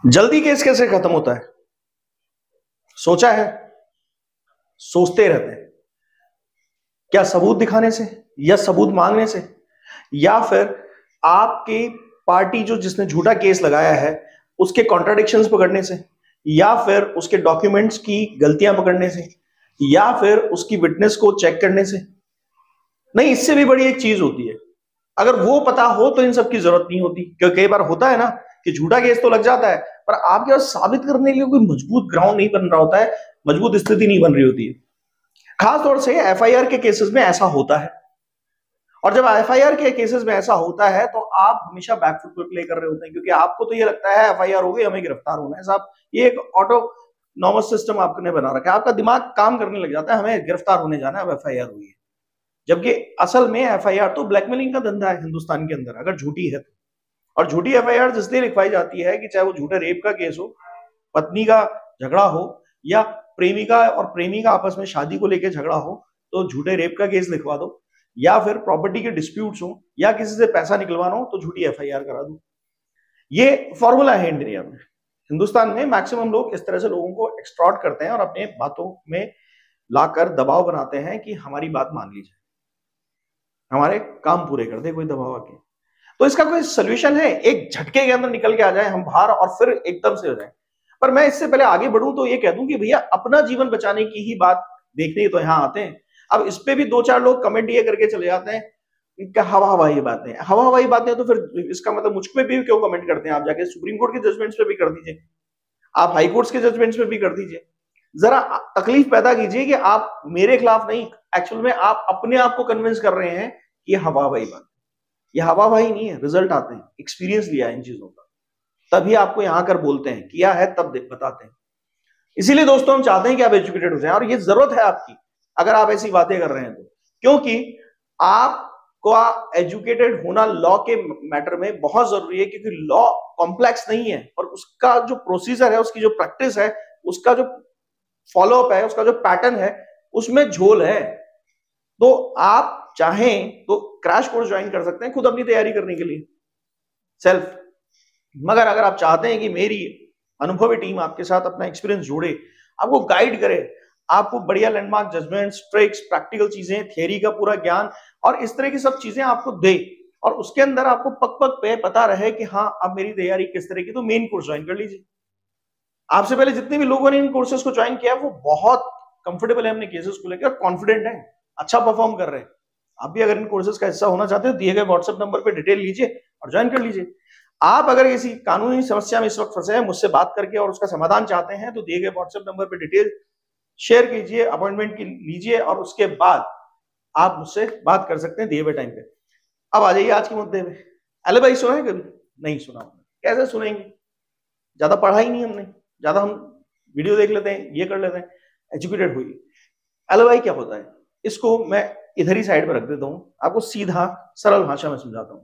जल्दी केस कैसे खत्म होता है? सोचा है? सोचते रहते हैं। क्या सबूत दिखाने से, या सबूत मांगने से, या फिर आपकी पार्टी जो जिसने झूठा केस लगाया है उसके कॉन्ट्राडिक्शंस पकड़ने से, या फिर उसके डॉक्यूमेंट्स की गलतियां पकड़ने से, या फिर उसकी विटनेस को चेक करने से? नहीं, इससे भी बड़ी एक चीज होती है। अगर वो पता हो तो इन सब की जरूरत नहीं होती, क्योंकि कई बार होता है ना कि झूठा केस तो लग जाता है पर आपके पास साबित करने के लिए कोई मजबूत ग्राउंड नहीं बन रहा होता है, मजबूत स्थिति नहीं बन रही होती है। खास तौर से एफआईआर के केसेस में ऐसा होता है। और जब एफआईआर के केसेस में ऐसा होता है तो आप हमेशा बैकफुट पे प्ले कर रहे होते हैं, क्योंकि आपको तो ये लगता है एफआईआर हो गई, हमें गिरफ्तार होना है साहब। ये एक ऑटोनॉमस सिस्टम आपने बना रखा है, आपका दिमाग काम करने लग जाता है, हमें गिरफ्तार होने जाना है, अब एफआईआर हुई है। जबकि असल में एफआईआर तो ब्लैकमेलिंग का धंधा है हिंदुस्तान के अंदर, अगर झूठी है तो। और झूठी एफआईआर इसलिए लिखवाई जाती है कि चाहे वो झूठे रेप का केस हो, पत्नी का झगड़ा हो, या प्रेमिका और प्रेमी का आपस में शादी को लेकर झगड़ा हो तो झूठे रेप का केस लिखवा दो, या फिर प्रॉपर्टी के डिस्प्यूट्स हो, या किसी से पैसा निकलवाना हो तो झूठी एफआईआर करा दो। ये फॉर्मूला है इंडिया में। हिंदुस्तान में मैक्सिमम लोग इस तरह से लोगों को एक्सट्रॉर्ट करते हैं और अपने बातों में लाकर दबाव बनाते हैं कि हमारी बात मान ली जाए, हमारे काम पूरे कर दे कोई दबाव आके। तो इसका कोई सोल्यूशन है? एक झटके के अंदर निकल के आ जाए हम बाहर और फिर एकदम से हो जाए? पर मैं इससे पहले आगे बढ़ूं तो ये कह दूं कि भैया अपना जीवन बचाने की ही बात देखने तो यहां आते हैं। अब इस पे भी दो चार लोग कमेंट ये करके चले जाते हैं कि हवा हवाई बातें, हवा हवाई बातें, तो फिर इसका मतलब मुझ पे भी क्यों कमेंट करते हैं? आप जाके सुप्रीम कोर्ट के जजमेंट्स पे भी कर दीजिए, आप हाई कोर्ट्स के जजमेंट्स पे भी कर दीजिए। जरा तकलीफ पैदा कीजिए कि आप मेरे खिलाफ नहीं, एक्चुअल में आप अपने आप को कन्विंस कर रहे हैं कि ये हवा हवाई बात, ये हवा हवाई नहीं है, रिजल्ट आते हैं, एक्सपीरियंस लिया है इन चीजों का, तभी आपको यहां कर बोलते हैं, किया है तब बताते हैं। इसीलिए दोस्तों हम चाहते हैं कि आप एजुकेटेड हो जाएं, और ये जरूरत है आपकी अगर आप ऐसी बातें कर रहे हैं तो, क्योंकि आपको एजुकेटेड होना लॉ के मैटर में बहुत जरूरी है, क्योंकि लॉ कॉम्प्लेक्स नहीं है और उसका जो प्रोसीजर है, उसकी जो प्रैक्टिस है, उसका जो फॉलोअप है, उसका जो पैटर्न है, उसमें झोल है। तो आप चाहें तो क्रैश कोर्स ज्वाइन कर सकते हैं खुद अपनी तैयारी करने के लिए, सेल्फ। मगर अगर आप चाहते हैं कि मेरी अनुभवी टीम आपके साथ अपना एक्सपीरियंस जोड़े, आपको गाइड करे, आपको बढ़िया लैंडमार्क जजमेंट्स, ट्रिक्स, प्रैक्टिकल चीजें, थियरी का पूरा ज्ञान और इस तरह की सब चीजें आपको दे, और उसके अंदर आपको पक पक पे पता रहे कि हाँ अब मेरी तैयारी किस तरह की, तो मेन कोर्स ज्वाइन कर लीजिए। आपसे पहले जितने भी लोगों ने इन कोर्सेज को ज्वाइन किया वो बहुत कंफर्टेबल है अपने केसेस को लेकर, कॉन्फिडेंट है, अच्छा परफॉर्म कर रहे हैं। आप भी अगर इन कोर्सेज का हिस्सा होना चाहते हो, दिए गए व्हाट्सएप नंबर पर डिटेल लीजिए और ज्वाइन कर लीजिए। आप अगर किसी कानूनी समस्या में इस वक्त फंसे हैं, मुझसे बात करके और उसका समाधान चाहते हैं, तो दिए गए व्हाट्सएप नंबर पर डिटेल शेयर कीजिए, अपॉइंटमेंट की लीजिए, और उसके बाद आप मुझसे बात कर सकते हैं दिए हुए टाइम पे। अब आ जाइए आज के मुद्दे में। एलिबाई सुना है कभी? नहीं सुना। कैसे सुनेंगे? ज्यादा पढ़ा ही नहीं हमने, ज्यादा हम वीडियो देख लेते हैं, ये कर लेते हैं, एजुकेटेड हुई। एलिबाई क्या होता है इसको मैं इधर ही साइड पर रख देता हूं, आपको सीधा सरल भाषा में समझाता हूं।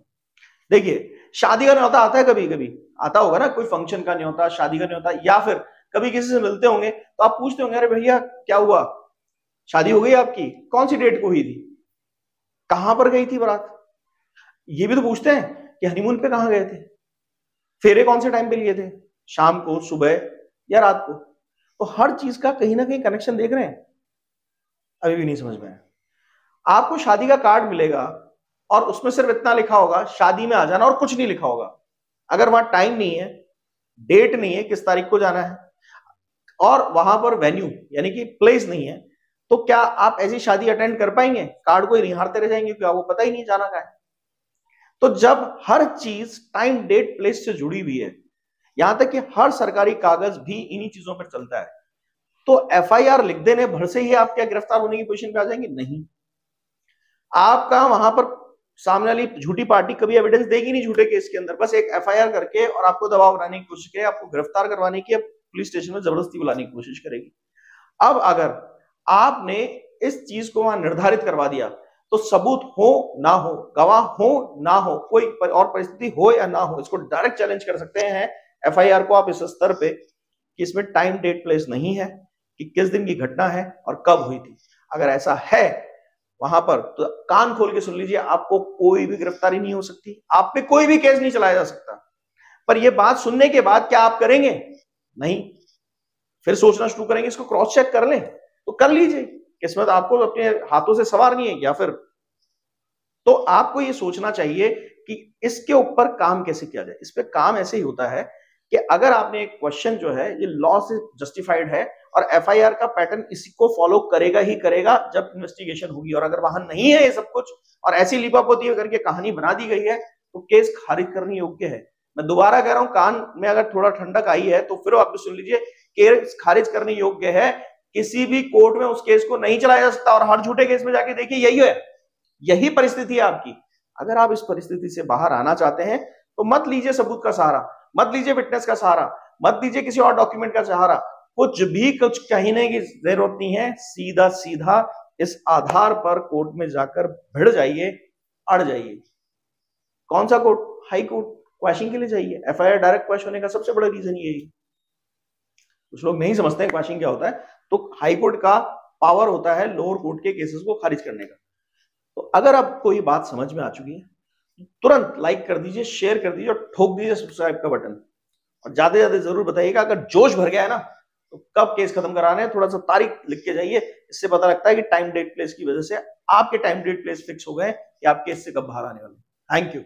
देखिए, शादी का न्योता आता है, कभी कभी आता होगा ना, कोई फंक्शन का न्योता, शादी का न्योता, या फिर कभी किसी से मिलते होंगे तो आप पूछते होंगे, अरे भैया क्या हुआ, शादी हो गई आपकी, कौन सी डेट को हुई थी, कहां पर गई थी बारात? ये भी तो पूछते हैं कि हनीमून पे कहां गए थे, फेरे कौन से टाइम पे लिए थे, शाम को, सुबह या रात को? तो हर चीज का कहीं ना कहीं कनेक्शन देख रहे हैं। अभी भी नहीं समझ में आया? आपको शादी का कार्ड मिलेगा और उसमें सिर्फ इतना लिखा होगा, शादी में आ जाना, और कुछ नहीं लिखा होगा। अगर वहां टाइम नहीं है, डेट नहीं है, किस तारीख को जाना है, और वहां पर वेन्यू यानी कि प्लेस नहीं है, तो क्या आप ऐसी शादी अटेंड कर पाएंगे? कार्ड को ही निहारते रह जाएंगे, क्योंकि आपको पता ही नहीं जाना कहाँ है। तो जब हर चीज टाइम, डेट, प्लेस से जुड़ी हुई है, यहां तक कि हर सरकारी कागज भी इन्हीं चीजों पर चलता है, तो एफआईआर लिख देने भर से ही आप क्या गिरफ्तार होने की पोजीशन पे आ जाएंगे? नहीं। आपका वहां पर सामने वाली झूठी पार्टी कभी एविडेंस देगी नहीं झूठे केस के अंदर, बस एक एफआईआर करके और आपको दबाव बनाने की कोशिश करेगी, आपको गिरफ्तार करवाने की, पुलिस स्टेशन में जबरदस्ती बुलाने की कोशिश करेगी। अब अगर आपने इस चीज को वहां निर्धारित करवा दिया, तो सबूत हो ना हो, गवाह हो ना हो, कोई और परिस्थिति हो या ना हो, इसको डायरेक्ट चैलेंज कर सकते हैं एफआईआर को आप इस स्तर पे कि इसमें टाइम, डेट, प्लेस नहीं है, कि किस दिन की घटना है और कब हुई थी। अगर ऐसा है वहां पर, तो कान खोल के सुन लीजिए, आपको कोई भी गिरफ्तारी नहीं हो सकती, आप पे कोई भी केस नहीं चलाया जा सकता। पर यह बात सुनने के बाद क्या आप करेंगे? नहीं, फिर सोचना शुरू करेंगे, इसको क्रॉस चेक कर लें, तो कर लीजिए, किस्मत आपको अपने हाथों से संवारनी है, या फिर तो आपको ये सोचना चाहिए कि इसके ऊपर काम कैसे किया जाए। इस पे काम ऐसे ही होता है कि अगर आपने एक क्वेश्चन जो है ये लॉ से जस्टिफाइड है और एफआईआर का पैटर्न इसी को फॉलो करेगा ही करेगा जब इन्वेस्टिगेशन होगी, और अगर वहां नहीं है ये सब कुछ और ऐसी लीपापोती करके कहानी बना दी गई है तो केस खारिज करने योग्य है। मैं दोबारा कह रहा हूं, कान में अगर थोड़ा ठंडक आई है तो फिर आप भी सुन लीजिए, केस खारिज करने योग्य है। किसी भी कोर्ट में उस केस को नहीं चलाया जा सकता, और हर झूठे केस में जाके देखिए यही है, यही परिस्थिति है आपकी। अगर आप इस परिस्थिति से बाहर आना चाहते हैं तो मत लीजिए सबूत का सहारा, मत लीजिए विटनेस का सहारा, मत लीजिए किसी और डॉक्यूमेंट का सहारा, कुछ भी कुछ कहने की जरूरत नहीं है। सीधा सीधा इस आधार पर कोर्ट में जाकर भिड़ जाइए, अड़ जाइए। कौन सा कोर्ट? High court. क्वैशिंग के लिए जाइए। एफआईआर डायरेक्ट क्वैश होने का सबसे बड़ा रीजन यही। कुछ लोग नहीं समझते हैं क्वैशिंग क्या होता है, तो हाई कोर्ट का पावर होता है लोअर कोर्ट के केसेस को खारिज करने का। तो अगर आपको ये बात समझ में आ चुकी है, तुरंत लाइक कर दीजिए, शेयर कर दीजिए और ठोक दीजिए सब्सक्राइब का बटन। और ज्यादा ज्यादा जरूर बताइएगा, अगर जोश भर गया है ना तो कब केस खत्म कराना है, थोड़ा सा तारीख लिख के जाइए। इससे पता लगता है कि टाइम डेट प्लेस की वजह से आपके टाइम डेट प्लेस फिक्स हो गए कि आप केस से कब बाहर आने वाले। Thank you.